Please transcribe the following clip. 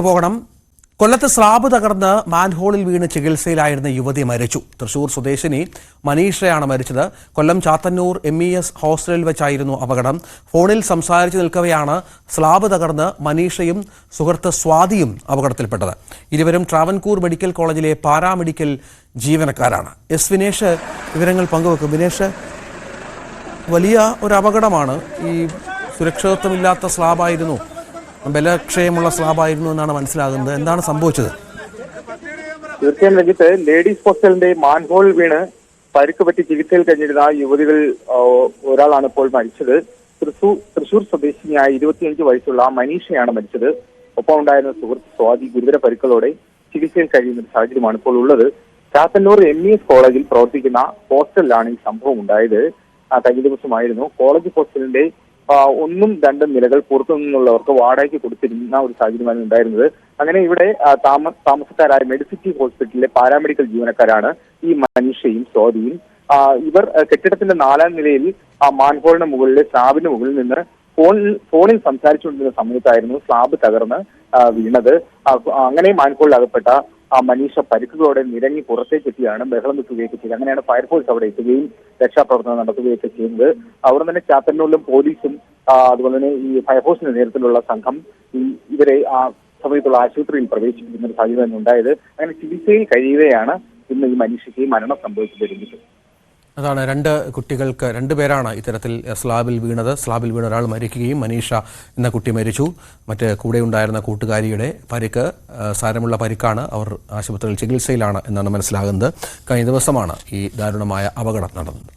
പോകണം. കൊല്ലത്ത് സ്ലാബ് തകർന്ന് മാൻഹോളിൽ വീണ് ചികിത്സയിലായിരുന്ന യുവതി മരിച്ചു. തൃശൂർ സ്വദേശിനി മനീഷയാണ് മരിച്ചത്. കൊല്ലം ചാത്തന്നൂർ MES ഹോസ്റ്റലിൽ വെച്ചായിരുന്നു അപകടം. ഫോണിൽ സംസാരിച്ചു നിൽക്കവെയാണ് സ്ലാബ് തകർന്ന് മനീഷയും സുഹൃത്ത് സ്വാതിയും അപകടത്തിൽപ്പെട്ടത്. ഇരുവരും ട്രാവൻകൂർ മെഡിക്കൽ കോളേജിലെ പാരാമെഡിക്കൽ ജീവനക്കാരാണ്. എസ് വിനേഷ് വിവരങ്ങൾ പങ്കുവെക്കും. വിനേഷ്, വലിയ ഒരു അപകടമാണ്. ഈ സുരക്ഷിതത്വമില്ലാത്ത സ്ലാബായിരുന്നു, ബലക്ഷയമുള്ള സ്ലാബായിരുന്നു എന്നാണ് മനസ്സിലാകുന്നത്. എന്താണ് സംഭവിച്ചത്? തീർച്ചയായും രഞ്ജിത്ത്, ലേഡീസ് ഹോസ്റ്റലിന്റെ മാൻഹോൾ വീണ് പരിക്ക് പറ്റി ചികിത്സയിൽ കഴിഞ്ഞിരുന്ന യുവതികൾ ഒരാളാണ് ഇപ്പോൾ മരിച്ചത്. തൃശൂർ സ്വദേശിനിയായ 25 വയസ്സുള്ള മനീഷയാണ് മരിച്ചത്. ഒപ്പം ഉണ്ടായിരുന്ന സുഹൃത്ത് സ്വാതി ഗുരുതര പരിക്കുകളോടെ ചികിത്സയിൽ കഴിയുന്ന സാഹചര്യമാണ് ഇപ്പോൾ ഉള്ളത്. ചാത്തന്നൂർ MES കോളേജിൽ പ്രവർത്തിക്കുന്ന ഹോസ്റ്റലിലാണ് ഈ സംഭവം ഉണ്ടായത്. കഴിഞ്ഞ ദിവസമായിരുന്നു. കോളേജ് ഹോസ്റ്റലിന്റെ 1, 2 നിലകൾ പുറത്തു നിന്നുള്ളവർക്ക് വാടകയ്ക്ക് കൊടുത്തിരുന്ന ഒരു സാഹചര്യമാണ് ഉണ്ടായിരുന്നത്. അങ്ങനെ ഇവിടെ താമസക്കാരായ മെഡിസിറ്റി ഹോസ്പിറ്റലിലെ പാരാമെഡിക്കൽ ജീവനക്കാരാണ് ഈ മനീഷയും സ്വാതിയും. ഇവർ കെട്ടിടത്തിന്റെ 4ാം നിലയിൽ മാൻഹോളിന് മുകളിലെ സ്ലാബിന് മുകളിൽ നിന്ന് ഫോണിൽ സംസാരിച്ചുകൊണ്ടിരുന്ന സമയത്തായിരുന്നു സ്ലാബ് തകർന്ന് വീണത്. അങ്ങനെ മാൻഹോളിൽ അകപ്പെട്ട മനീഷ പരിക്കുകളോടെ നിരങ്ങി പുറത്തേക്ക് എത്തിയാണ് ബഹളം വെക്കുകയൊക്കെ ചെയ്തത്. അങ്ങനെയാണ് ഫയർഫോഴ്സ് അവിടെ എത്തുകയും രക്ഷാപ്രവർത്തനം നടത്തുകയൊക്കെ ചെയ്യുന്നത്. അവർ തന്നെ ചാത്തന്നൂരിലും പോലീസും അതുപോലെ തന്നെ ഈ ഫയർഫോഴ്സിന്റെ നേതൃത്വത്തിലുള്ള സംഘം ഇവരെ സമയത്തുള്ള ആശുപത്രിയിൽ പ്രവേശിപ്പിക്കുന്ന ഒരു സാഹചര്യം ഉണ്ടായത്. അങ്ങനെ ചികിത്സയിൽ കഴിയുകയാണ് ഇന്ന് ഈ മനീഷയ്ക്ക് മരണം സംഭവിച്ചിരുന്നത്. അതാണ്, 2 കുട്ടികൾക്ക് 2 പേരാണ് ഇത്തരത്തിൽ സ്ലാബിൽ വീണത്. സ്ലാബിൽ വീണ ഒരാൾ മരിക്കുകയും മനീഷ എന്ന കുട്ടി മരിച്ചു. മറ്റ് കൂടെ ഉണ്ടായിരുന്ന കൂട്ടുകാരിയുടെ പരിക്ക് സാരമുള്ള പരിക്കാണ്. അവർ ആശുപത്രിയിൽ ചികിത്സയിലാണ് എന്നാണ് മനസ്സിലാകുന്നത്. കഴിഞ്ഞ ദിവസമാണ് ഈ ദാരുണമായ അപകടം നടന്നത്.